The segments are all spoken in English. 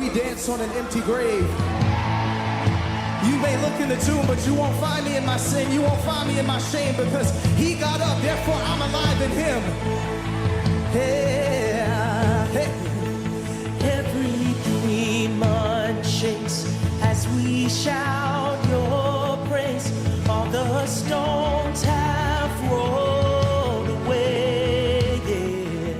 We dance on an empty grave. You may look in the tomb, but you won't find me in my sin. You won't find me in my shame, because he got up. Therefore, I'm alive in him. Hey, hey. Every demon shakes as we shout your praise. All the stones have rolled away. Yeah.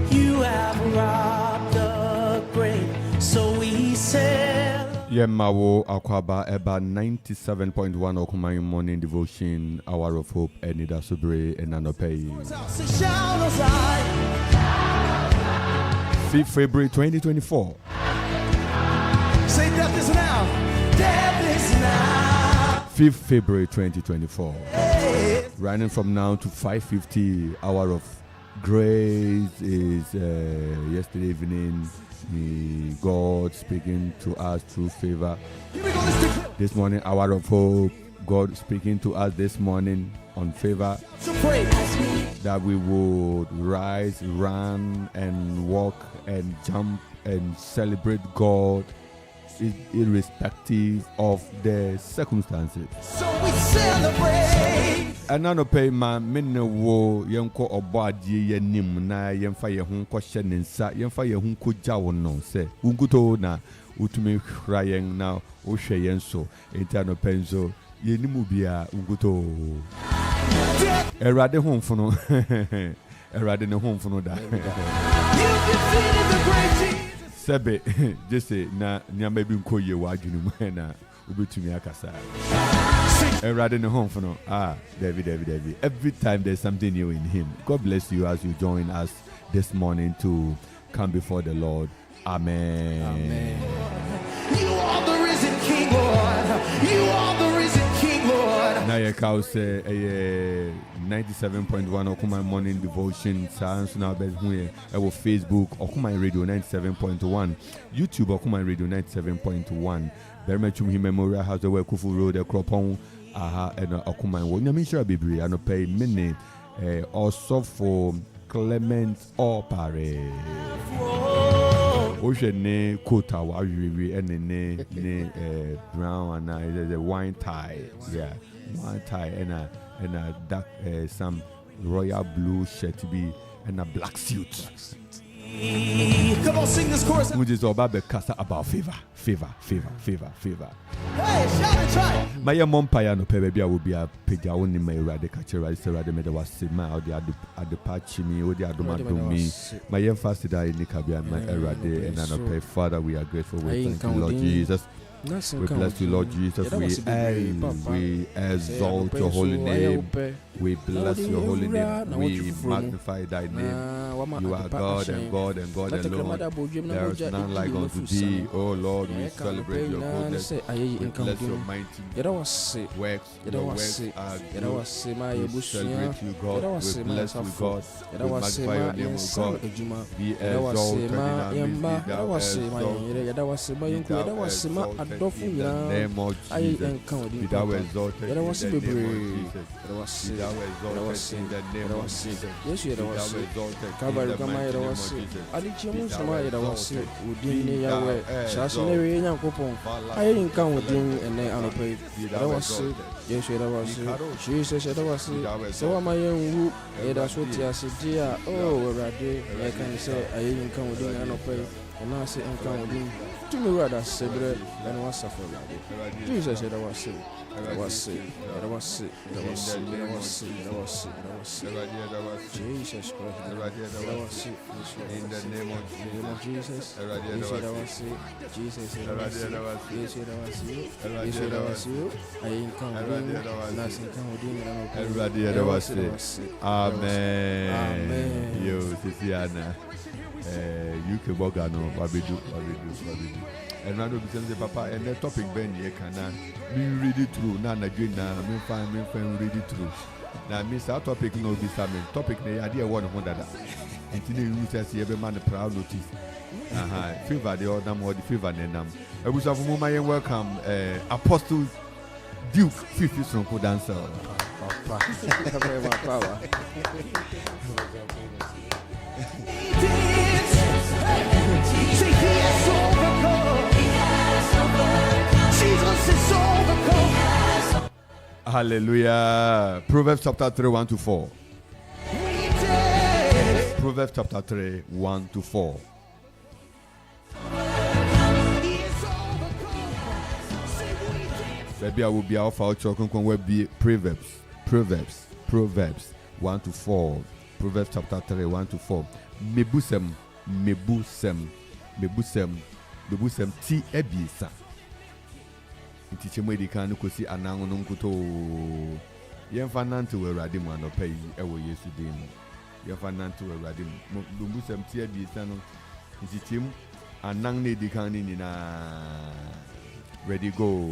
You have robbed the grave, so we sail. Yemawo Akwaba Eba 97.1 Okumayu Morning Devotion, Hour of Hope, Anidaso Bere and Anopei. 5th February 2024. Say death is now. Death is now. 5th February 2024. Running from now to 5:50, Hour of Grace is yesterday evening. God speaking to us through favor. This morning, Hour of Hope. God speaking to us this morning on favor. That we would rise, run, and walk, and jump, and celebrate God, irrespective of the circumstances. So we celebrate. And now, pay my minwo yanko obadi yanim na yemfa ye hun kwhye nensa yemfa ye hun koja wono se unguto na utumi hrayen na ohwe yen so entano penzo yenimu bia unguto erade honfono erade ne honfono da sebe jese na nyamba bi nkoye wa adwunu mu na ubetumi akasa. Rather than home for no. David. Every time there's something new in him. God bless you as you join us this morning to come before the Lord. Amen. Amen. You are the risen King, Lord. You are the risen King, Lord. Now you can say 97.1 Okuma Morning Devotion. Sounds now best here. Our Facebook Okuma Radio 97.1. YouTube Okuma Radio 97.1. Barima Twumhene Memorial House, the Akuffo Road, Akropong, and Okuma. When you mention Bibri, I no pay many. Also for Clement Opare. Ocean ne kota wa wiwi and ne brown and a wine tie. Yeah, wine tie and a dark some royal blue shirt be and a black suit. Come on, sing this chorus. Which is about the casa about favor. Hey, shout and try. My mom paya no baby I will be a pija only my radical radical me was sima or the patch me or the adoma to me. My young fasted I nikabia my erade and I pray Father we are grateful. We thank you Lord Jesus. We bless you, Lord Jesus. We exalt your holy name. We bless your holy name. We magnify thy name. You are God and God and God alone. There is none like unto thee. Oh Lord, we celebrate your goodness. We bless your mighty works. Your works are good. We celebrate you, God. We bless you, God. We magnify your name, O God. Be exalted in our midst. Be thou exalted. In the name of Jesus, be thou exalted in the name of Jesus. Be thou exalted in the name of Jesus. Be thou exalted in the name of Jesus. Be thou exalted in the name of Jesus. To me, rather, Sebre, and was suffered. Jesus said, I was sick. I was sick. I was sick. I was sick. I was sick. I was sick. I was sick. Jesus Christ. I was sick. In the name of Jesus. You said I was sick. Jesus said I was sick. You said I was sick. You said I was sick. I ain't coming. Nothing coming. Everybody was sick. Amen. Amen. Yo, Sisiana. UK Bogano, Babidu. And I don't say, Papa, and the topic Ben ye can be really true. Nana Gina, me find read it through. Now, Miss our topic no be something. Topic the idea one of that. And today you say every man a proud notice. Favor the other more the favor than them. I wish of whom I welcome Apostle Duke Fifi Sonko dancer. Power. Say he has overcome. Hallelujah. Proverbs chapter 3, 1 to 4. Proverbs chapter 3, 1 to 4. Maybe I will be out for talking will be Proverbs 1 to 4. Proverbs chapter 3, 1 to 4. Mebusem ti ebisa. Ntiche mwedi kan kosi anango no nkuto. Yemfa nante we rade mu anopa yi ewo Yesu dem. Yemfa nante we rade mu. Mebusem ti ebisa no. Ntiche anang ne dikan ni na. Ready go.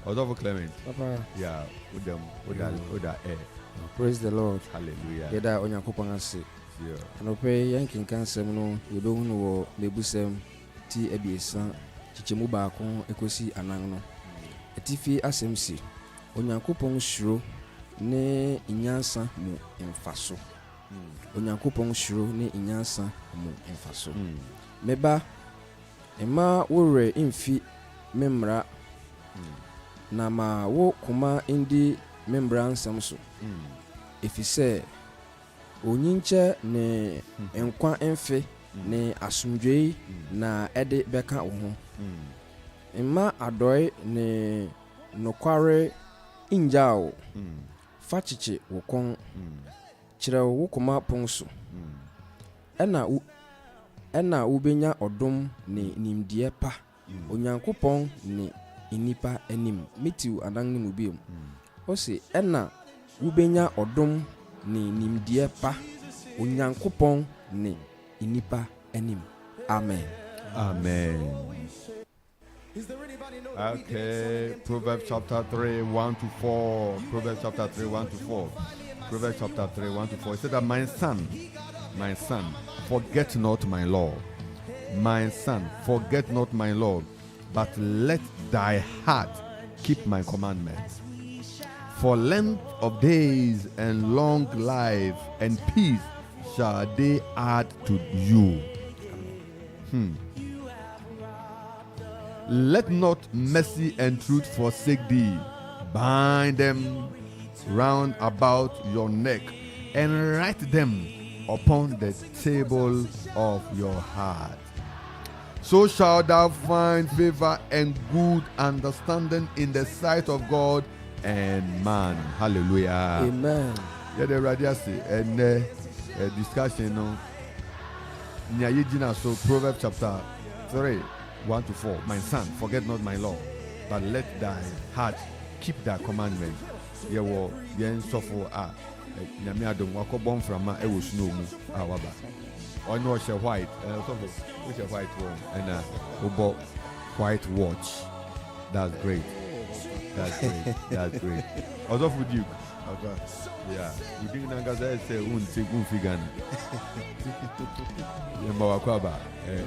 Other Clement. Papa. Yeah, with them, air. Praise the Lord. Hallelujah. Yeda Onyankopon-Ase. Yeah. Anope yankin kansem no yedo hunu wo mebusem ti ebiesa chichemu baako ekosi anan no. Etifi asemsi Onyankopon huro ne inyansa mu emfaso. Onyankopon huro ne inyansa mu emfaso. Meba ema wore imfi memra na ma wo kuma indi membra nsam so. Efise onyinche ne enkwa emfe ne asumdwei na ede beka wo ho. Emma adoi ne nokware injao. Fachiche wo kon kire wo kuma ponso. Ena ubenya odom ne nimdie pa. Onyankopon ne inipa enim mitiu adan ni mubiem. Ose ena ubenya odom ni nimdie pa. Onyankopon ni inipa enim. Amen. Amen. Okay, Proverbs chapter 3, 1 to 4. Proverbs chapter 3, 1 to 4. Proverbs chapter 3, 1 to 4. It said that my son, forget not my law. My son, forget not my law, but let thy heart keep my commandments. For length of days and long life and peace shall they add to you. Let not mercy and truth forsake thee. Bind them round about your neck and write them upon the table of your heart. So shall thou find favor and good understanding in the sight of God and man. Hallelujah. Amen. Yeah, the radiasi and discussion no. So Proverbs chapter 3, 1 to 4. My son, forget not my law, but let thy heart keep thy commandments. Yeah, well, yen suffer nyame adom wakobon frama e wo snow mu awaba. Ono she white, so white one and obo white watch. That's great. That's great. Also for Duke. Yeah. You think Nangaza say unfigan. Yemba wakwaba.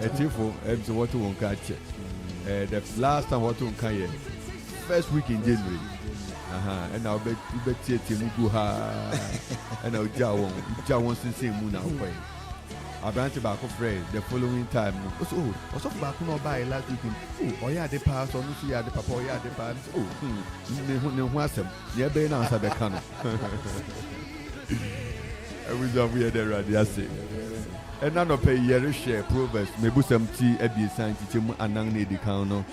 Etifo emso what won catch. The last time what won can first week in January. And I'll bet you go ha and I'll jawon since moon away. I branch back of Fred the following time. Oh, also back no buy last week. Oh, yeah, the pass on see the papa, yeah, the pass. Oh, wasn't. Yeah, be now, Sabecano. Every time we had the radiasi. And none of pay year share Proverbs, maybe some tea, a be signed to him and none need the counter.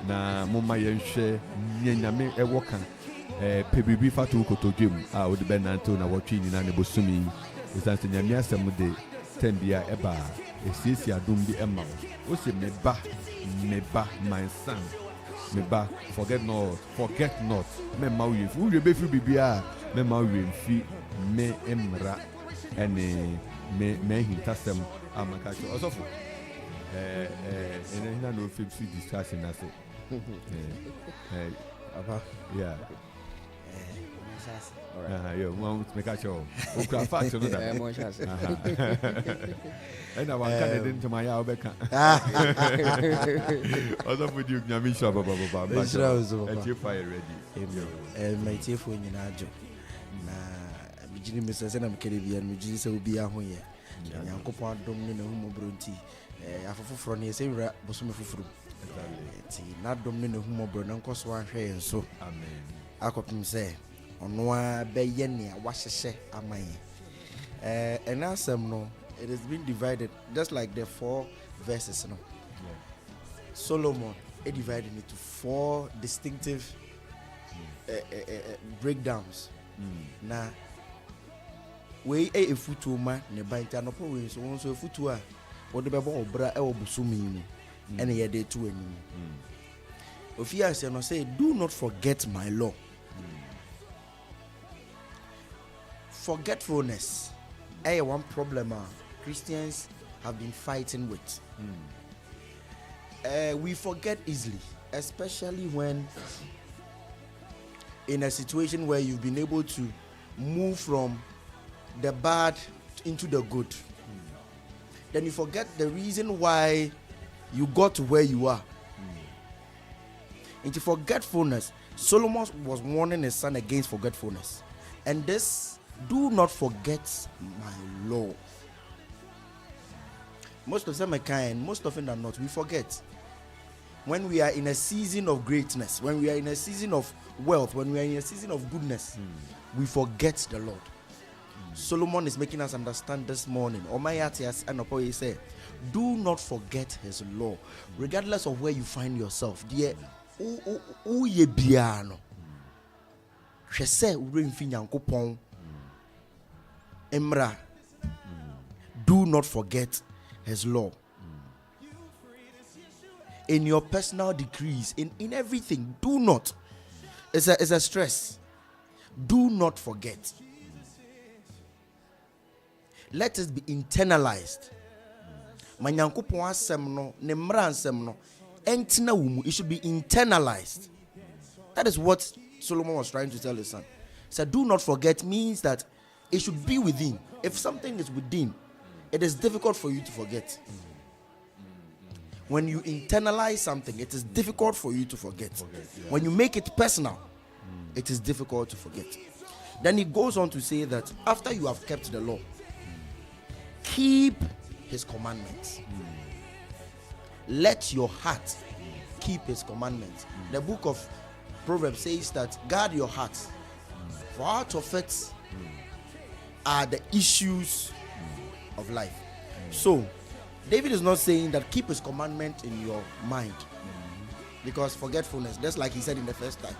Na Moma yen share, Nyame a walker. PBB Fatu Kotogim, I would be Nantona watching in an Bosumi. It's as in Yamia Samude. Tendia eba esisi adumbi emma ose meba my son meba forget not me mawi fu we be fi bibia me mawi fi me emra ene me hintasem amaka so osofo ene na no fi discussion na say Papa, yeah. Yeah, one make a show. Okay, fact, you know that. And I want to into my Albeka. Other with you, Yamisha, Baba, and you fire ready. And my teeth when you know, na Mijini Mrs. and I'm Caribbean, Mijis will be a hoye. Yanko Domino Humobronti, Afo from here, say, Bosum Fufru. Not Domino Humobron, Uncle Swan, and so. Amen. Akropong say onwa beye ne wahyehe amaye. And asem no, it has been divided just like the 4 verses no. Solomon divided into 4 distinctive breakdowns. Now we a futu ma ne banta no po we so futu a wo de bebo obra e wo busumi mu ene ye de to anim. Ofia say no say do not forget my law. Forgetfulness one problem Christians have been fighting with. We forget easily, especially when in a situation where you've been able to move from the bad into the good. Then you forget the reason why you got to where you are. Into forgetfulness, Solomon was warning his son against forgetfulness. And this, do not forget my law. Most of them are kind, most often than not, we forget. When we are in a season of greatness, when we are in a season of wealth, when we are in a season of goodness, we forget the Lord. Solomon is making us understand this morning. Omayatias and Opoye say, do not forget his law, regardless of where you find yourself. Dear, ye biano. Shese urenfi nyankopon. Emra. Do not forget his law. In your personal decrees, in everything, do not. It's a stress. Do not forget. Let it be internalized. Manyankopon asem no, ne mra ansem no, entina wumu. It should be internalized. That is what Solomon was trying to tell his son. He said, do not forget means that it should be within. If something is within, it is difficult for you to forget. When you internalize something, it is difficult for you to forget. When you make it personal, it is difficult to forget. Then he goes on to say that after you have kept the law, keep his commandments. Let your heart keep his commandments. The book of Proverbs says that guard your heart, for out of it are the issues of life. So David is not saying that keep his commandment in your mind, because forgetfulness, just like he said in the first time,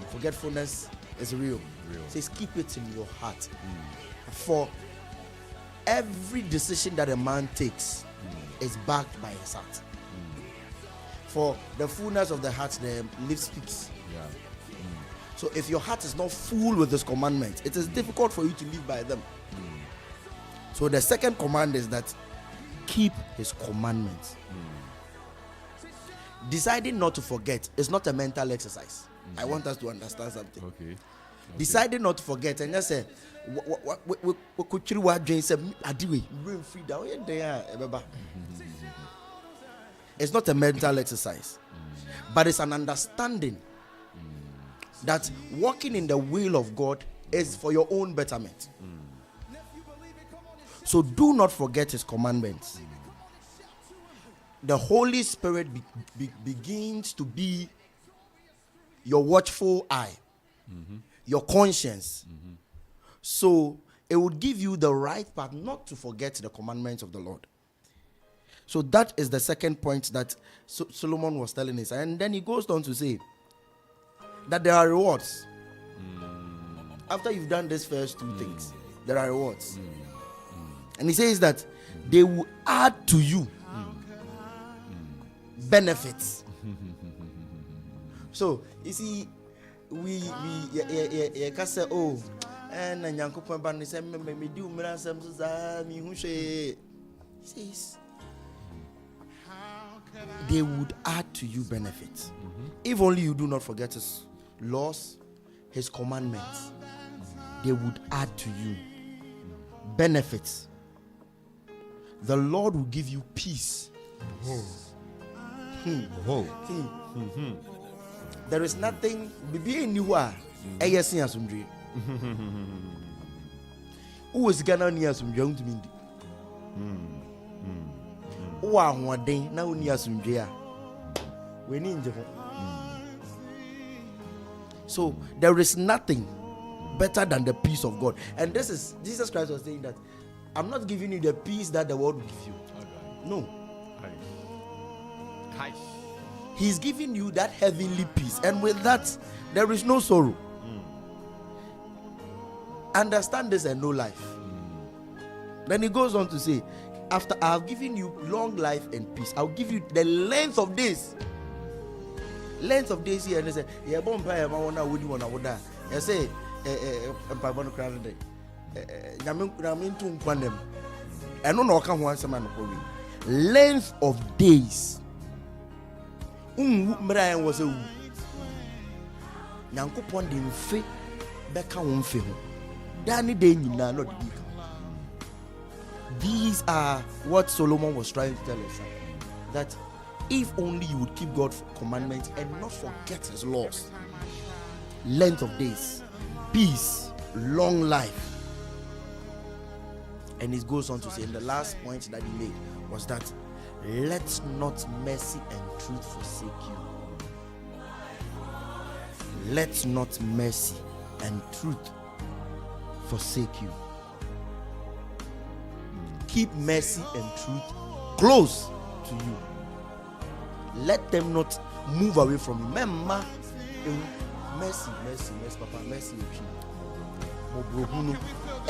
forgetfulness is real. He says keep it in your heart. For every decision that a man takes is backed by his heart. For the fullness of the heart, the lips speaks. So if your heart is not full with his commandments, it is difficult for you to live by them. So the second command is that keep his commandments. Deciding not to forget is not a mental exercise. I want us to understand something. Okay. Deciding not to forget, and just say, it's not a mental exercise, but it's an understanding that walking in the will of God is for your own betterment. So do not forget his commandments. The Holy Spirit begins to be your watchful eye, your conscience. So it will give you the right path not to forget the commandments of the Lord. So that is the second point that Solomon was telling us. And then he goes on to say that there are rewards. After you've done these first two things, there are rewards. And he says that they will add to you benefits. So you see, we can say, oh, and Yankopon Ban says, me do me says they would add to you benefits. If only you do not forget his laws, his commandments, they would add to you benefits. The Lord will give you peace. There is nothing who is gonna near some young to me. One day now near some jail. We need So there is nothing better than the peace of God. And this is Jesus Christ was saying that I'm not giving you the peace that the world will give you. No. He's giving you that heavenly peace, and with that there is no sorrow. Understand this and no life. Then he goes on to say, after I have given you long life and peace, I'll give you the length of days. Length of days here. And they say, yeah, bomb by one would you want to I say, I don't know how to length of days. Mra was a Yankupon de fe beka won fe ho. Dani de nyina not big. These are what Solomon was trying to tell us, that if only you would keep God's commandments and not forget his laws, length of days, peace, long life. And it goes on to say, and the last point that he made was that let not mercy and truth forsake you. Let not mercy and truth forsake you. Keep mercy and truth close to you. Let them not move away from you. Remember, mercy, Papa, mercy.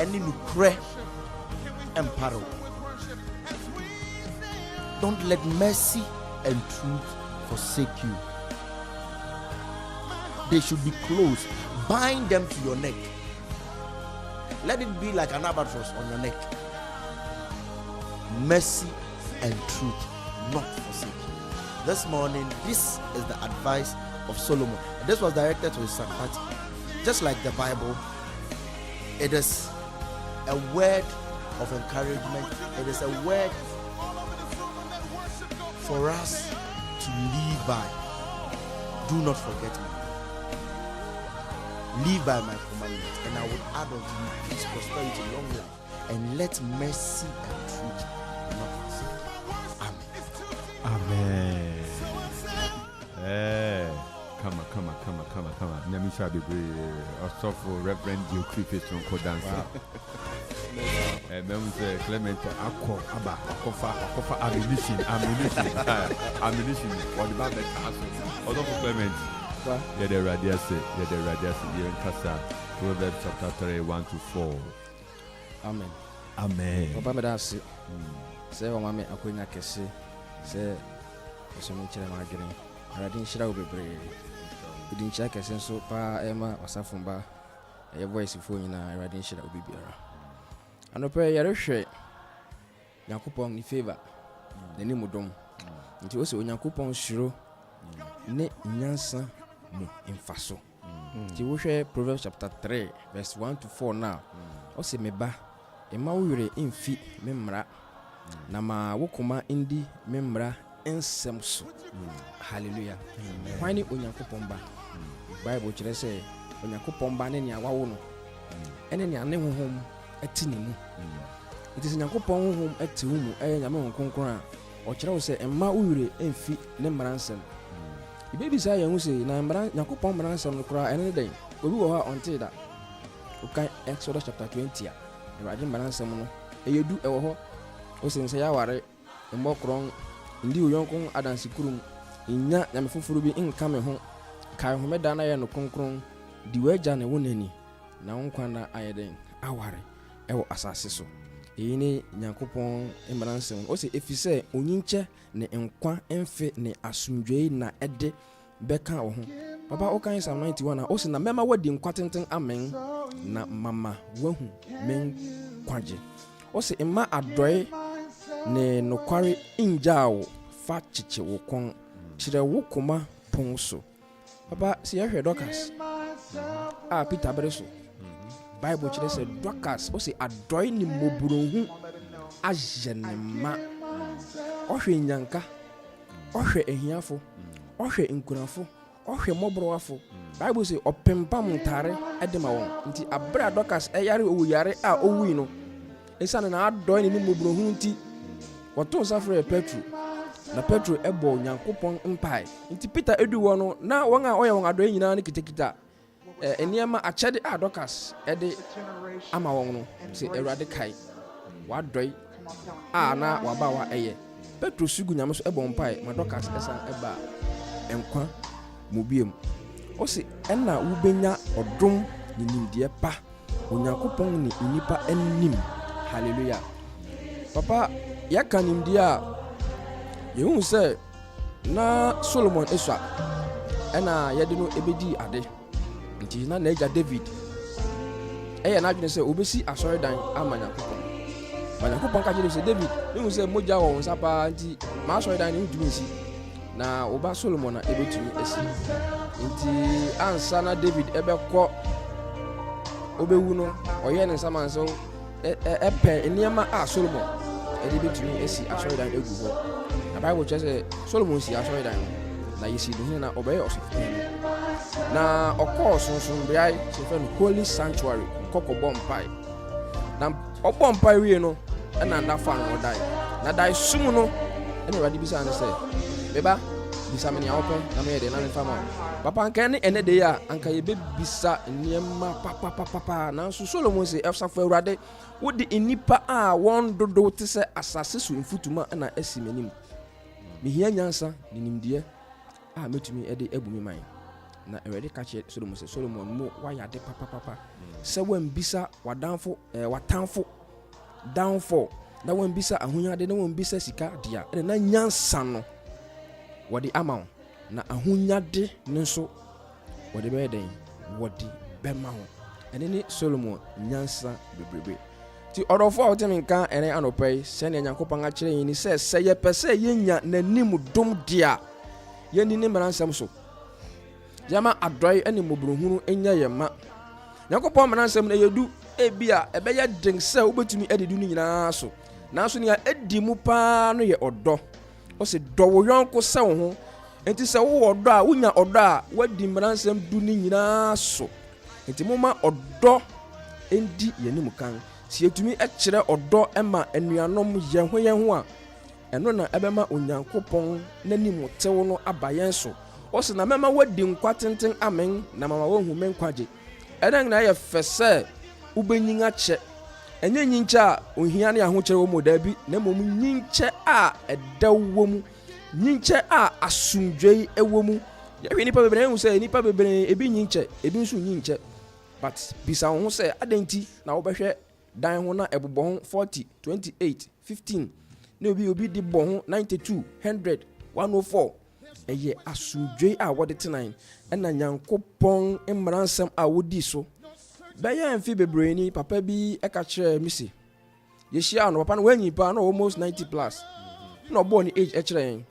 Any nukre emparo. Don't let mercy and truth forsake you. They should be close. Bind them to your neck. Let it be like an albatross on your neck. Mercy and truth not forsake you. This morning, this is the advice of Solomon. This was directed to his son, but just like the Bible, it is a word of encouragement. It is a word for us to live by. Do not forget me. Live by my commandments, and I will add unto you peace, prosperity, long life, and let mercy and truth not forsake you. Amen. Amen. Come on. Nyamisha Bebe, also for Reverend Akropong from Kodansa. Clement Akufo ammunition. What about the castle? Also for Clement. Yeah, the radiasi, here in Casa, Proverbs chapter 3, 1-4. Amen. Papa Medasi, say, oh, Mammy, I couldn't say, so much of my getting. I didn't shall be brave. You didn't check a sense so pa Emma or Safumba, a voice if you know, I didn't shall be better. And a prayer, you're sure. Yakupon in favor, the name of Dom. It was when Yakupon shrew, ne Nyansa. In Faso. You share Proverbs chapter 3, verse 1-4 now. O se meba, ema wure infi memra, nama wokuma indi memra ensemso. Hallelujah. Wani Onyankopon ba. Bible chire say Onyankopon ba ne nia wawo no. Ene nia ne honhom ati ne mu. It is Onyankopon honhom ati mu nyame honkonkron a o chire wo say ema wure infi ne mra ensem. The baby say you say na Yakupon mbara nsem no kra ene den obi wo ha onte da okay Exodus chapter 20 a Ewade mbara nsem no eyedu ewo ho o se nse ya ware mbokron ndi uyonkon adansi kurum inya nyame foforo bi nka me ho kai ho meda na ye no konkron di waja na wonani na wonkwa na ayeden aware ewo asase so eyi ne Yakupon mbara nsem o se efise onyinche ne nkwa emfe ne asumdwei na ede beka wo ho papa o kan Psalm 91 na o se na mema wadi nkwa tenten amen na mama wahu men kwaje o se emma adoi ne nokware injao fa chiche wo kon chire wo koma pon so papa se ya hwe Dorcas Peter Bere so Bible chire se Dorcas o se adoi ni moburonhu ajenema ohwe nyanka ohwe ehiafo ohwe nkunafo ohwe mobrowafo Bible say opempam ntare edema won nti abra Dorcas eyare owuyare a owui no esane na adoi ni mobrohu nti woto safre Petro ebo Nyankopon mpai nti Peter edu wo no na won a oye won adoi nyina ne kitekita eniema achede adokas ede ama won no se Awurade kai wadoi na wabawa eye Petro sugu nyame so ebon pai madokas esan eba enkwa mobiem o se enna wubenya odom ni nimdie pa Onyankopon ni inipa ennim hallelujah papa yaka nimdie a yehu se na Solomon eswa ena yede no ebedi ade nti na naija David na adwene se obesi asoridan ama Nyankopon ka kire se David yehu se moja wo nsa pa nti ma asoridan ni ndumi nsi na oba Solomon na ebetumi esi nti ansa na David ebekọ obewu no oye ne nsama nso epe eniema Solomon ebetumi esi asoridan egu ho na Bible chese Solomon si asoridan na yesi do na obeye osofu na okọ sunsun biai se fe holy sanctuary kokko bompai na obompai wie no na ndafa no dai na dai sum no ene wadi bisa na se beba bisa me nya open na me de na me fama papa anka ne ene de ya anka ye be bisa niema papa na so Solomon se efsafo Awurade wodi enipa a won dodo te se asase so mfutuma na asimenim me hia nyansa ni nimdie a metumi ede ebumi man na Awurade ka che Solomon se Solomon mo wayade papa se wambisa wadanfo watanfo downfall na wambisa ahunyade na wambisa sika dia na nyansa no wodi amaw na ahunyade nso wodi beden wodi bema ho ene ni Solomon nyansa bebrebe ti orofo oteminka ene anopai se ne Nyankopon a kire yin ni se ye pese yenya nanim dom dia yeni ne maransam so jama adoi ene mobrohunu enya yema Nyankopon maransam na yedu ebia ebeya den se obetumi edidu ni nyina so nanso ne edi mu pa no ye odo o se do wo yonko se wo ho enti se wo odo a wunya odo a wadi maransam du ni nyina so enti moma odo endi yenim kan si etumi ekire odo ema enuanom yeho a eno na ebema Onyankopon nanim tewo no abayen so o se na mema wadi nkwa tenten amen na mama wo hu menkwaje eden na ye fese ubenyin ache enye nyinche a ohia ne ahokere wo moda bi na mom nyinche a edawo mu nyinche a asumdwei ewo mu ye nipa bebre hu se nipa bebre ebi nyinche ebi nso nyinche but bisa ho se adenti na wo behwe dan ho na ebobo ho 40 28 15 na obi di bo ho 92 100 104 eye asumdwei a wode tenan ena Nyankopon mmaransam a wodi so baya mfi bebre ni papa bi eka kire misi yeshia no papa no wanyi pa no almost 90 plus no born age e kire yen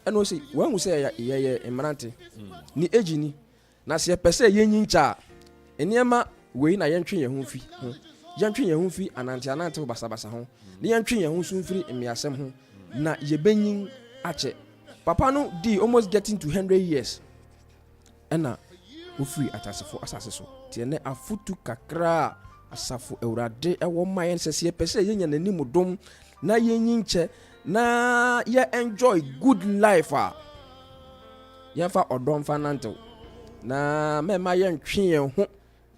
eno se wanhu se ye emarante ni age ni na se pese yenyincha eniema we na yentwe ye ho fi yentwe ye ho fi anante basa ho ni yentwe ye ho sunfiri emiasem ho na yebenyin ache papa no di almost getting to 100 years ena ofri asase so tiene afutu kakra asafo Awurade ewo mayen sese pese yenya nanim dom na yenyinche na ye enjoy good life ye fa odom fananto na mema ye ntwe ye ho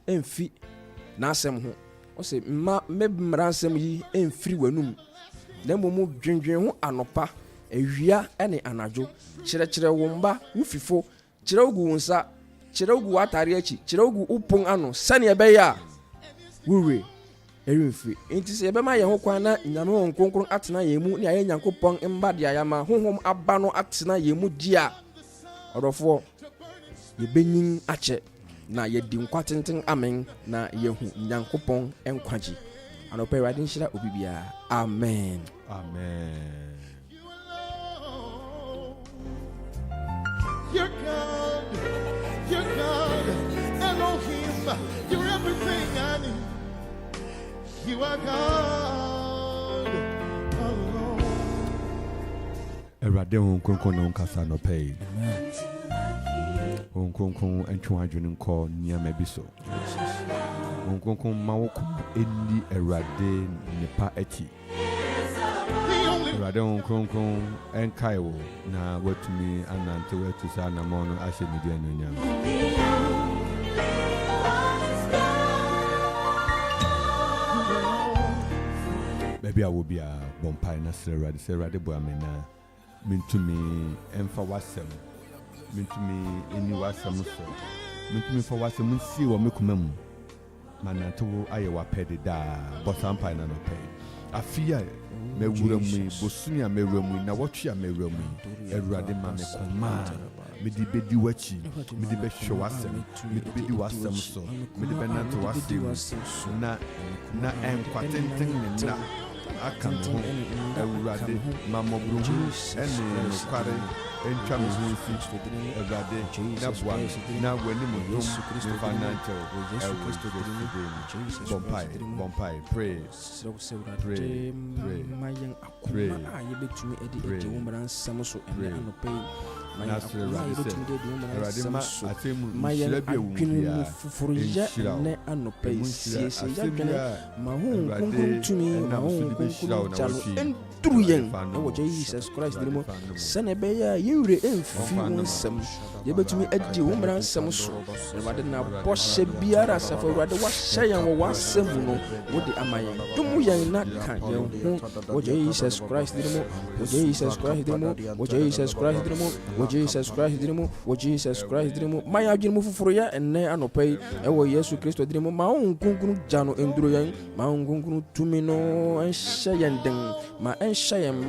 emfi na asem ho o se mebmransem yi emfiri wanum na momu dwendwen ho anopa ewia ene anajo kire womba wufifo kire ogu wonsa kire ogu atare achi kire ogu upon ano sane ebeya wure eremfi enti se ebema ye ho kwan na nyame nkonkron atena ye mu ne aye Nyankopon mba dia ya ma honhom aba no atena ye mu dia odofo ye benyin ache na ye di nkwatenten amen na ye hu Nyankopon enkwaji anope Awurade nhyira obibia amen amen. You're God, Elohim, you're everything I need. You are God alone. Awurade ho kronkron no nkasa no pay. Amen. Ho kronkron entwe adwene nko niam ebiso. Ho kronkron ma wo ko eni Awurade nipa eti. Awurade ho kronkron enkai wo na watumi anante wetu sa na mo no ahye media no nyam. baby I will be a bonfire na serade bo amena mintumi emfa wasem mintumi eni wasem so mintumi fa wasem si wo mekumam manato aye wa pede da bosampa na no pe afia mewura mu bosunia mewura mu na wotwe mewura mu Awurade ma me koma medi bedi wachi medi be hwe wasem medi bedi wasem so medi be nanto wasem na enkwatenten ne na aka me ho Awurade ma mobru ene no kware entwa me ho fi Awurade na bua na wani mo dom me financial Bompai pray mayen akoma ayebetumi edi womran samso ene anope mayen akoma ayebetumi edi womran samso mayen adwene fufurija ene anope siesie yadwene mahu kunkuntumi mahu kunkuntalo entruyen ewo Jesus Christ dimo sene beya yure emfi wonsam yebetumi edi womran samso Awurade na boshe biara safa Awurade wa hyeyan wo wasam no wodi amayen dumu yan na kan yan hu wo Jesus Christ dimo wo Jesus Christ dimo wo Jesus Christ dimo wo Jesus Christ dimo wo Jesus Christ dimo maya adwene mu fufuro ya enne anopai ewo Yesu Kristo dimo ma onkunkunu jano enduro yan ma onkunkunu tumi no enhyeyan den ma enhyeyan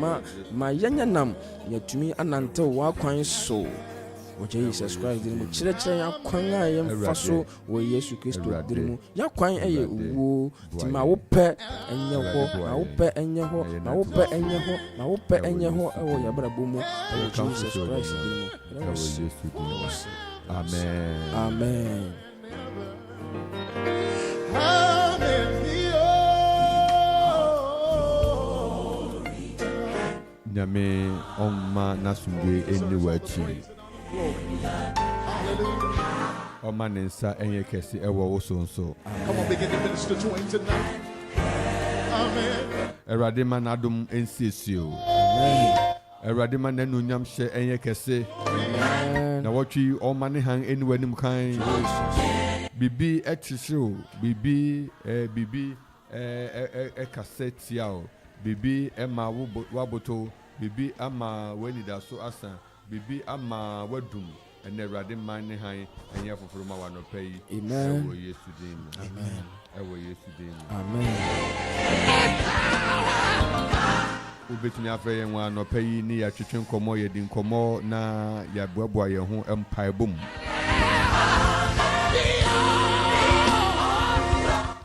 ma yanyanam yatumi anante wa kwan so wo Jesus Christ dimo chire ya kwan a yemfa so wo Yesu Kristo dimo ya kwan eye uwo ti ma wo pe enye ho ma wo pe enye ho ma wo pe enye ho ma wo pe enye ho ewo ya brabo mu wo Jesus Christ dimo amen amen nyame omma nasumbe eni wachi Oma nensa enye kesi ewo wo so nso. Come on, begin to minister to him tonight. Amen. Awurade ma nadom ensesio. Amen. Awurade ma nanu nyam hye enye kesi. Amen. Na wotwi oma ne han eni wanim kan. Bibi ethisio, bibi kasetia o. Bibi ema waboto, bibi ama wanidaso asa. Bibi ama wadum ene Awurade man ne han enye foforo ma wano pay. Amen. Ewo Yesu din. Amen. Ewo Yesu din. Amen. Ubetumi afre yen wa no pay ni ya twetwe nkomo ye din nkomo na ya boaboa ye ho empire bom.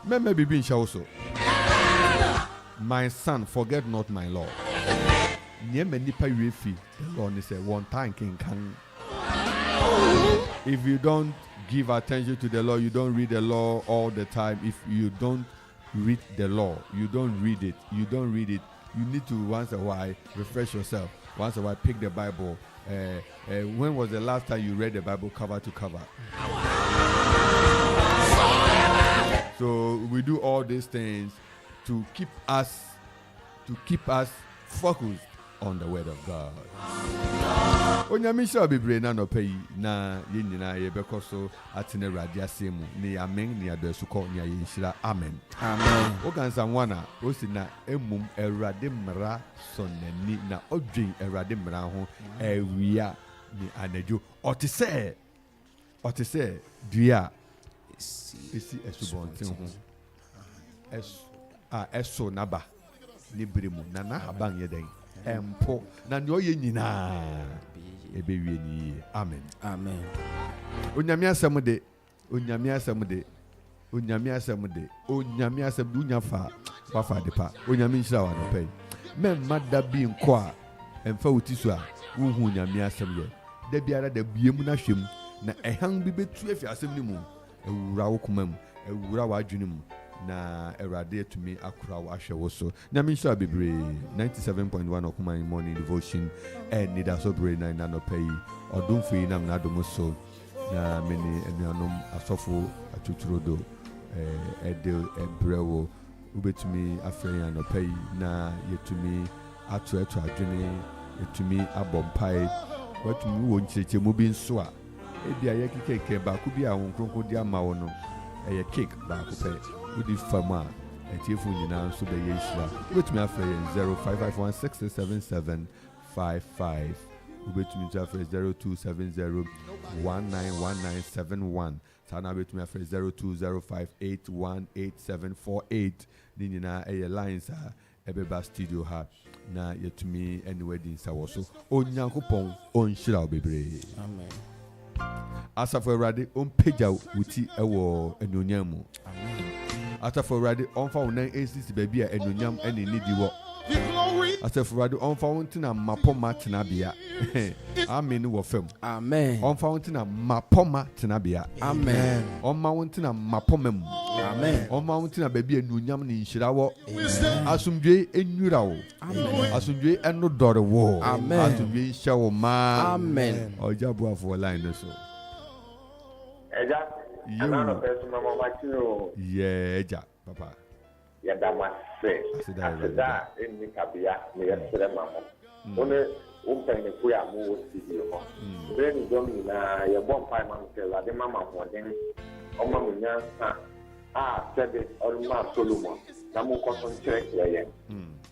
Meme bibi nsha so. My son, forget not my law. The Lord is a one time king can. If you don't give attention to the law, you don't read the law all the time. If you don't read the law, you don't read it. You need to once a while refresh yourself. Once a while pick the Bible. When was the last time you read the Bible cover to cover? So we do all these things to keep us focused on the word of God. Onyamisha bebre na no pay na ye nyina ye bekoso atene Awurade asemu ne amen ne adesuko ne ayinhira amen. Amen. O kan sanwana o si na emum Awurade mra sonani na odwen Awurade mra ho awia ni anajo otise dua esi esubonten ho eso naba ni bremu na na haban ye den empo na ne oye nyina ebewie ni amen amen. Onyame asem de unya fa wafa de pa onyame nhira wa no pai memma da bi nko a emfa utisu a uhu onyame asem ye da biara da biem na hwem na ehan bi betu afi asem ni mu ewura wo komam ewura wa adwene mu na Awurade atumi akura wa hwe wo so nyame nhira bebre 97.1 okuman morning devotion Anidaso Bere na no pai odumfo yi nam na adom so na meni enuanom asofo atuturodo ede ebrewo ubetumi afren anopai na yetumi atu adwene yetumi abompai watumi wo ncheche mu bi nso a ebia yekeke ba ku bi a wonkronko di ama wo no eye cake ba ku pe udi fama Etifu nyina nso be yeshira. Ubetumi afre 0551667755. Ubetumi afre 0270191971. Sana betumi afre 0205818748. Ni nyina eye lines ebeba studio ha na yetumi any wedding sawoso. Onyankopon onhyira obebre. Amen. Asafo Awurade onpagya wuti ewo enuonyam mu. Amen. Asafo Awurade onfa wonan ensisi baabi a enuonyam ene nidi wo. Asafo Awurade onfa wontina mapoma tenabea. Amen wo fam. Amen. Onfa wontina mapoma tenabea. Amen. Onma wontina mapomam. Amen. Onma wontina baabi enuonyam ne nhyira wo. Asumdwe enwura wo. Amen. Asumdwe eno dore wo. Amen. Asumdwe nhya wo ma. Amen. Ojabu afo line so. Eja, another person, Mama Martino. Yeah, Eja, Papa. Yadamase. Asida, in Nikabia, near Mama. Only open the Kuya Moo studio. Then Domina, your bomb pie mantel, the Mama Morning, or Mamma, said it, or Ma Solomon. Namu concentrate there.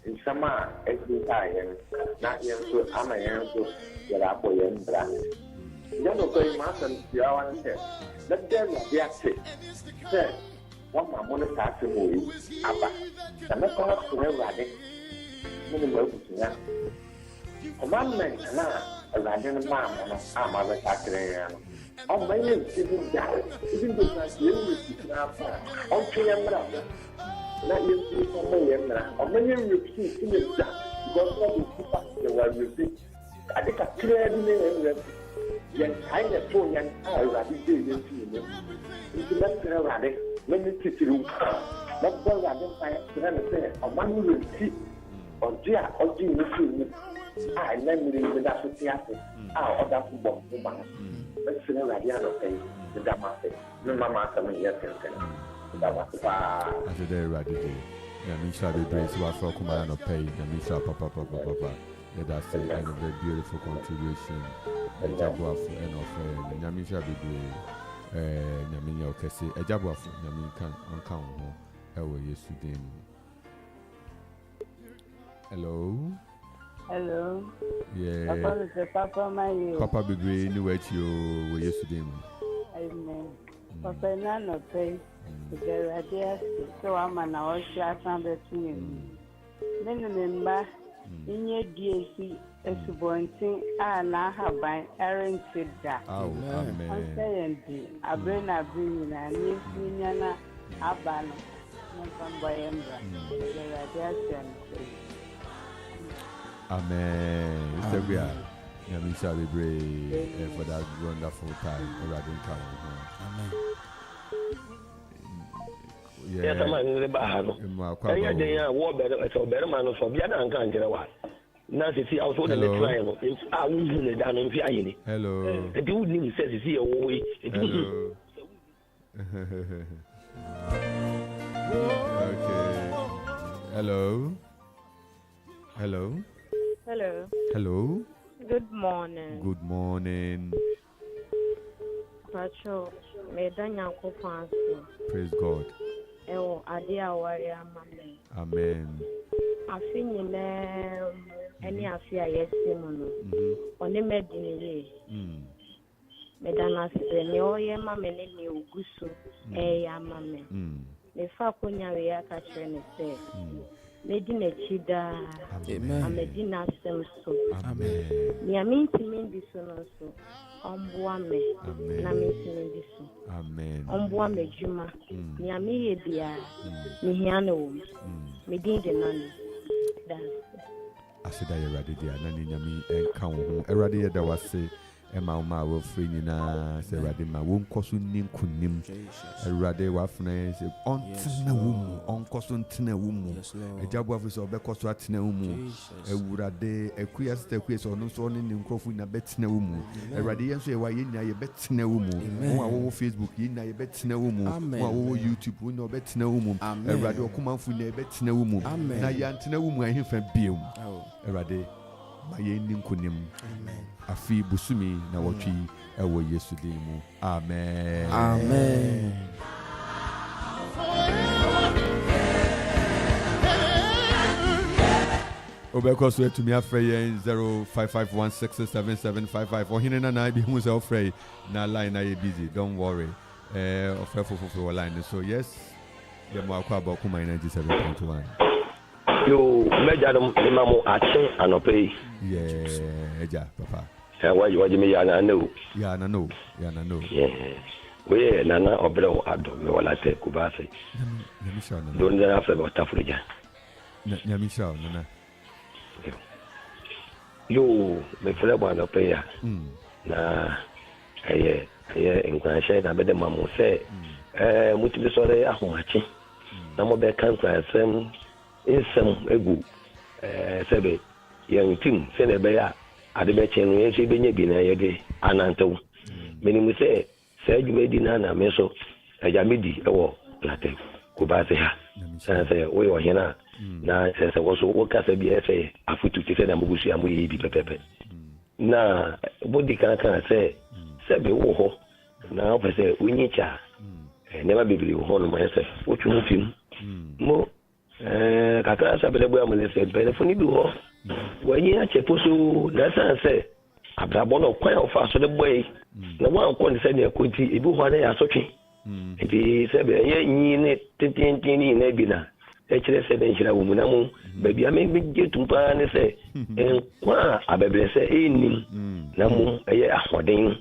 In summer, every time, not yet so am I answer that I boy and brand. Young of the master, the hour and ten. Let them be active. Say, one my money starts to move. Abba, and let's go up to everybody. Minimum now. Commandment now, a random mamma, I'm a factory. Oh, my name is even that. Even though I live now, on Triamra. Not you see for me, or many of you see that because what you see, the one you see. I think a clear name. Yes, I have phone and I already did it. It's not already. Let me teach you. Not one I don't find say, or one will see, or dear, or genius. I never with that association. Our other football woman. Let's see already. I don't pay the Damase. No, Mamma, coming here. That was the as a day ready. Yamisha be brave to our command of pay. Yamisha Papa. Let us say a very beautiful contribution. Ejabuafu and of Yamisha be brave. Yaminya Okesi, Ejabuafu, Yaminkan, Uncount, Ewa Yesudim. Hello. Hello. Yeah. Papa, my Papa be brave, new way to you, Yesudim. Amen. Papa, none of pay. The idea so I'm an hour shot on the team. Then remember, in your DAC, as you born thing, I now have by Aaron said that. Oh, amen. I'm saying, I bring a green and if you know, I ban from Bayambra. The idea. Amen. Mr. Bia, Yamisha be brave for that wonderful time. Amen. yes, I'm in the Bahano. I had war better, so better man for Biana and Kanjera. Now, see, I was holding the triangle. I was in the down in Piani. Hello. The dude name says, is here away. Hello. Okay. Hello. Hello. Hello. Hello. Good morning. Good morning. Pacho, Medanya Akuffo. Praise God. Oh, Adia Warrior Mammy. Amen. I think in any affair, yes, on the Medini. Medana said, no, yeah, mammy, you gusu, eh, mammy. The Facunia, we are catching it. Medina Chida, Medina Semso. Amen. Near me to mean this one also. Ombuame, Namisin this. Amen. Ombuame Juma, near me, dear, Mihiano, Medin the Nani. I said, I ready, dear, Nanny, and count. I ready, there was say. Emma will free Nina, say Radima, won't cost you nim kunim. A rade wafne, on Tina Wumu, on Coston Tina Wumu, a job office of Becos Tina Wumu, a Wurade, a queer staircase or no son in Kofu in a Betina Wumu, a radiance, why in a Betina Wumu, or Facebook in a Betina Wumu, or YouTube, we know Betina Wumu, a radio come out from a Betina Wumu, Nayantina Wumu, I have a beam, a rade. Mayenim kunim. Afi busumi na watwi ewo Yesu din mu. Amen. Amen. Obeko so to me afre 0551677755 or hine na be hu say ofre na line na busy. Don't worry. Ofre for line. So yes, the mo akwa ba kuma 97.1. Yo mejadom imamo ache anope. Yeah, eja papa. Why me ya na no. Ya na no. Yeah. We nana obro ado me wala te kubase. Don't there after about Africa. Nyamisha nana. Yo me fele bwana player. Na nkwanhye na bede mamu se mutibi sore ahomachi. Na mo be kan kwansem insem egu sebe yang tim se ne be ya ade be chen no yesi benye bi na yede anantew. Menimu se adwumadi na me so ajamedi ewo plate kubase ha. Say we wo hena na se wo so wo kasa bi efe afutu ti se na mugusu amu yi bi pepepe. Na body kan say sebe wo ho na o pese winyicha never bibili wo ho no ma se wo twu fim mo kakra sa bele bo amule se bele funi bi ho wanyi ache poso na san se abrabo no kwan o fa so de boy na wan kon se ne konti ebi ho na ya sotwe enti sebe ye nyi ne tintin ni na bi na ekire se ben hira wo mu na mu ba bia me gbe tumpa ne se kwa abebele se enim na mu eye ahoden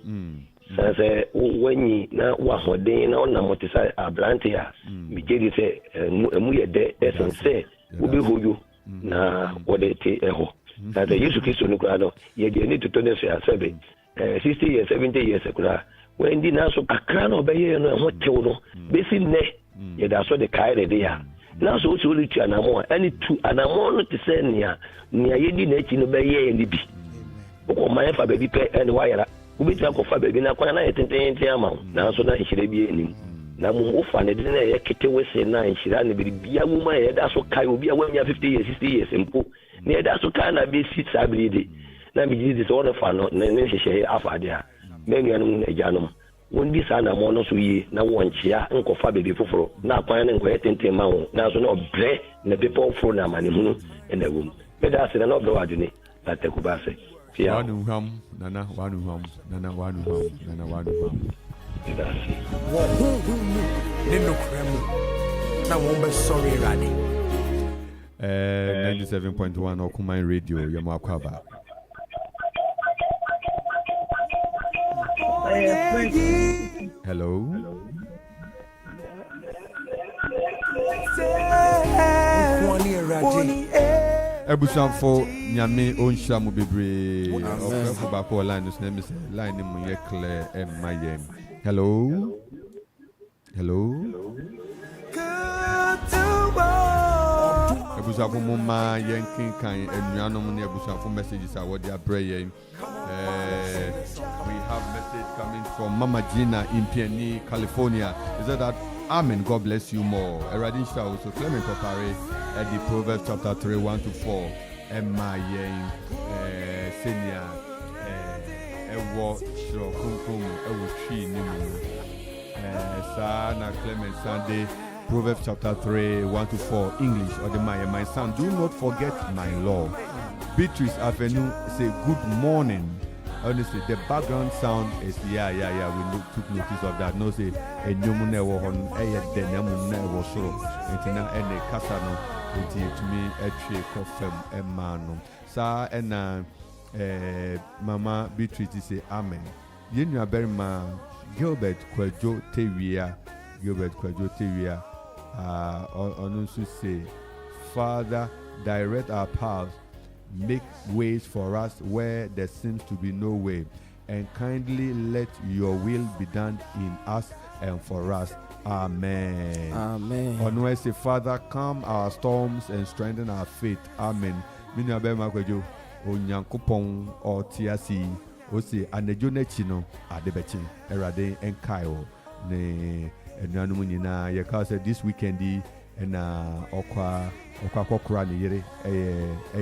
se wanyi na wa hoden na ona motisa ablante ya mi jeri se emu ye de esense obi hoyo na wode te eho na the Yesu Kristo no kwa no ye de ni to ne so asebe 60 years 70 years kura when di na so kakra no be ye no ho tew no be si ne ye da so de kai de ya na so o ti anamo ani tu anamo no te se nia ye di na chi no be ye ni bi ko ma ye fa be bi pe ani wa yara ubiti akofa be bi na kwa na ye tenten ama na so na nhire bi enim na mu ofa ne de na ye kete wese na nhira ne bi bia mu ma ye da so kai obi a wanya 50 years 60 years mpo ne da so kai na be sit sabiri na bi ji so no fa no ne hyehe afa de a menu no ejanom wondi sa na mo no so yi na wonchia nkofa be bi foforo na kwan ne nko ye tenten ma wo na so na obre na be foforo na mane hunu na wom be da se na no bro adune na tekubase wanu ham nana wanu ham nana wanu ham nana wanu ham nino kremu na wombe sorry radi 97.1 Okuman Radio Yamo Akwaba. Hello. Ebusanfo nyame onhira mu bebre ofrefo ba ko line no na say line mu ye clear e mayem. Hello. Ebusanfo mu ma yenkin kan enuanom na ebusanfo messages are what they are praying. We have message coming from Mama Gina in Piani, California. Is that Amen, God bless you more. Eradin Shaw, so Clement Opare at the Proverbs chapter 3, 1-4. Emma Yen, Senior, Ewo, Shro, Kunkum, Ewo, Tree, Nimu, Sana Clement Sunday, Proverbs chapter 3, 1-4, English, or the my son, do not forget my law. Beatrice Avenue say good morning. Honestly, the background sound is yeah. We took notice of that. No say a numune wo hon the namune wo soro. Entina ene kasa no enti to me a tree kofem emma no. Sa ena Mama Beatrice say amen. Yenu Barima Gilbert Kwajo Tewia onunsu say Father, direct our paths, make ways for us where there seems to be no way, and kindly let your will be done in us and for us. Amen. On where say, Father, calm our storms and strengthen our faith. Amen. Minya bema kwajo onyankopon o tiasi o say anejo nechino adebechi erade enkaio ne enuanum nyina ye ka say this weekend na okwa kokra ne yere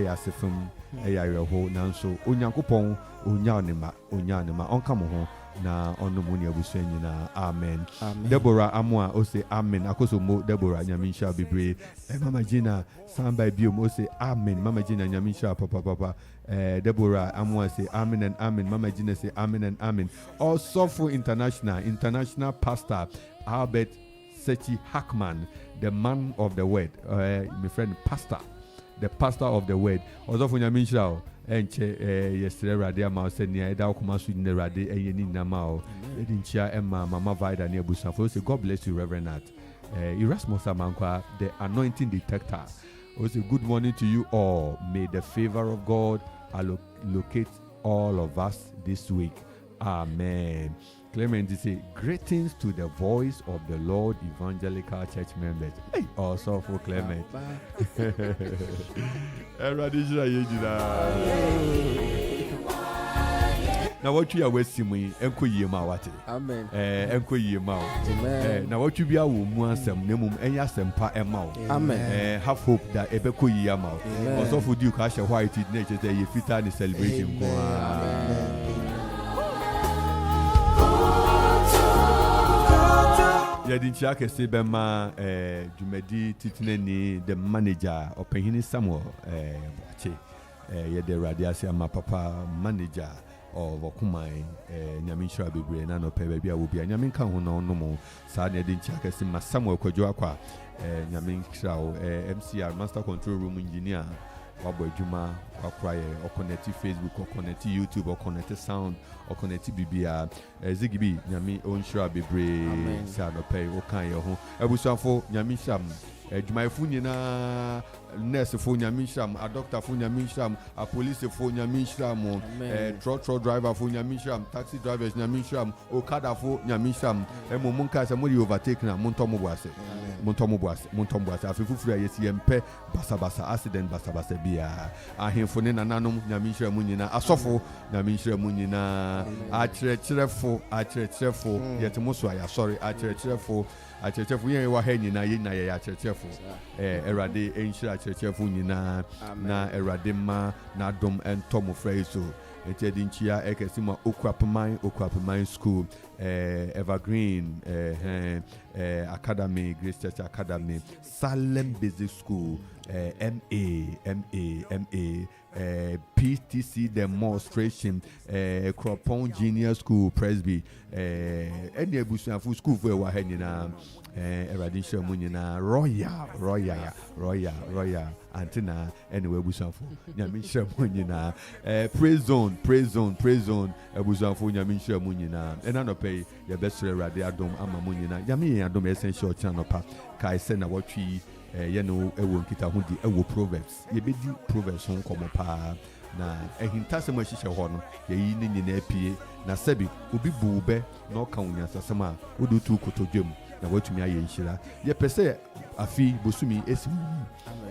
asefum ayereho nanso onyankopon onyanema onka mo ho na ono mu ne abusua nyina amen. Deborah Amwa o say amen. Akoso mo Deborah nyamisha bebre. Mama Gina samba biom o say amen. Mama Gina nyamisha papa. Deborah Amwa say amen and amen. Mama Gina say amen and amen. Also for international pastor Albert Sechi Hackman, the man of the word, my friend pastor, the pastor of the word. Also for nyamisha yesterday radio ma said near da kuma su ne radio eyeni na ma o edinchia emma mama vida near busafo say God bless you Reverend Nat Erasmus Amankwa, the anointing detector. Also good morning to you all. May the favor of God locate all of us this week. Amen. Clement say greetings to the voice of the Lord Evangelical Church members. Hey, also for Clement. Now what you are wasting me, enko yema wate. Amen. Enko yema. Amen. Now what you be a woman sem nemum enya sempa ema. Amen. Have hope that ebeko yema. Also for you cash white it nature say you fit and celebration. Amen. Yadincha kese bema Jumedi Titineni the manager Openhini Samuel yede radiasi ama papa manager of Okumai Nyamisha Bebre Nano Pebia will be a Nyaminka no no sa Yadincha kese ma Samuel Kojoakwa Nyamisha MCR Master Control Room Engineer Wabo Juma Kwaye or connect Facebook or connect YouTube or connect sound or connect BBA Zigibi Nyami Onsha Bebre Sano Pay Okan Yoho Ebusafo Nyamisham Jumaifu Nyina nurse for Nyamisham, a doctor for Nyamisham, a police for Nyamisham, truck driver for Nyamisham, taxi drivers Nyamisham, Okada for Nyamisham, and Momunka somebody overtaken a Montomobuase, Afifu yes, Yempe, Basabasa accident, Basabasa Bia, a him for Nananum, Nyamisha Munina, a Sofo, Nyamisha Munina, a trefo, yet Moswaya, sorry, a trefo. A church of we were hanging na church of Erade Ancient Church of Unina na Eradema na Dom and Tomo Freso. Etedinchia Ekesima Akuapem School, Evergreen Academy, Grace Church Academy, Salem Basic School, MA, PTC demonstration, Akropong Junior School, Presby, any Bushman school for Wahenina, Eradisha Munina, Roya, Antenna, anyway, Bushanfu, Yamisha Munina, Praise Zone, Bushanfu, Yamisha Munina, and I don't pay your best radiadom, Amamunina, Yami, and Dom Essential Channel Park, Kai Sena, what we. Yeno ewo kita hundi ewo proverbs ye bedi proverbs hon komo pa na ehinta sema hihye ho no ye yi ni nyina apie na sebi obi buube na oka unya sasema odu tu kotodwem na watumi aye nhira ye pese afi bosumi esi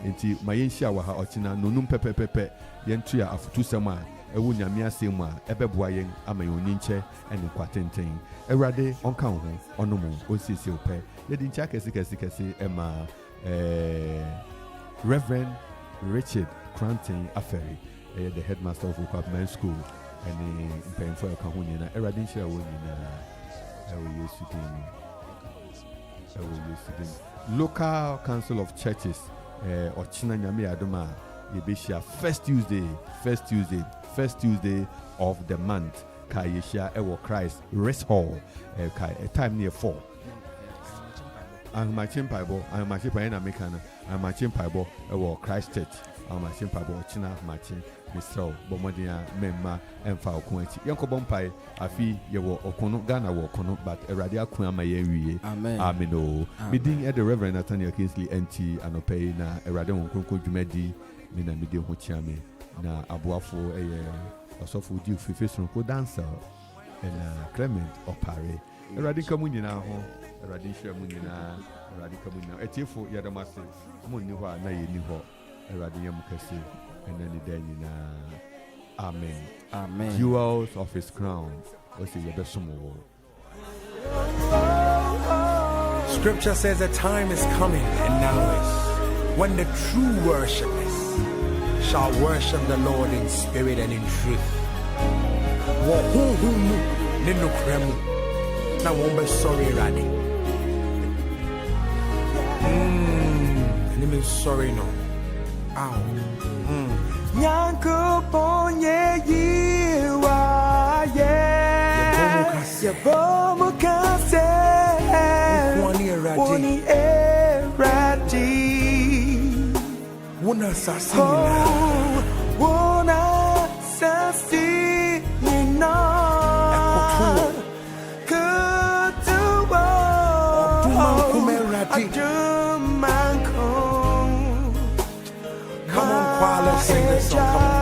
enti maye nhia wa ha ochina nonum pepepepe ye ntu ya afutu sema ewo nyame asem a ebeboa yen ama yoni nche ene kwatenten ewrade onka ho onomo osisi ope ye di ncha kesi ema Reverend Richard Cranton Aferi, the headmaster of Akuapem School, and in paying for a Kahunina, Eradinshire Local Council of Churches, or Chinanyami Adoma, Yebishia, first Tuesday of the month, Kayesha Ewo Christ Rest Hall, a time near 4. I'm matching Bible, I'm matching American, I'm matching Bible, Christ Church, I'm matching Bible, China matching, Mr. Bomodia, Memma, and Falconti. Yanko Bompai, Afi, Yawo, Okono, Ghana, Wokono, but a radial Kuama. Amen. Ameno. Meeting at the Reverend Nathaniel Kingsley Entsie and Opay, na a radial Kunko Jumedi, Mina Media Huchame, na Abuafo, a sofu due for dancer, and Clement or Pare. A radical munina. Radisha Munina, Radical Munina, a tearful Yadamasi, Muniwa, Nayiniho, a Radium Cassi, and then the Danina. Amen. Jewels of his crown, or see your best Scripture says a time is coming, and now is when the true worshippers shall worship the Lord in spirit and in truth. Nino Kremu. Now won't be sorry, Raddy. And he means sorry, no. Ow. Yanko ponye yiwa ye bomu kase Woni erati Wona sasina Wona sasina Kutuwa Adumankumerati Come on, choir, let's sing this song. Come on.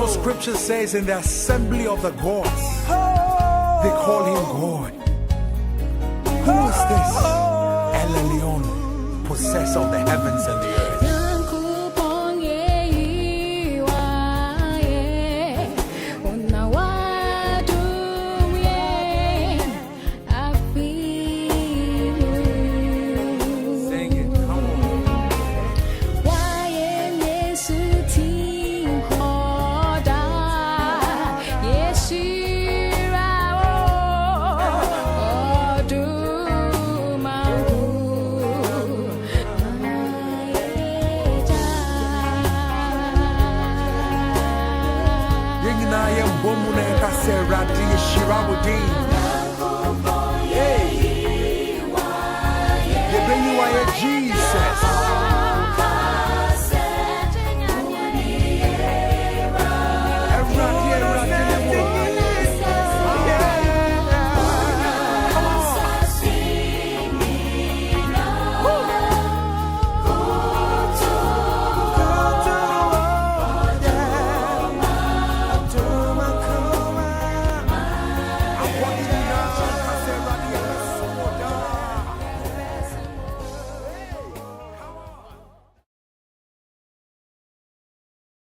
Scripture says in the assembly of the gods, they call him God. Who is this? El Elyon, possessor of the heavens and the earth.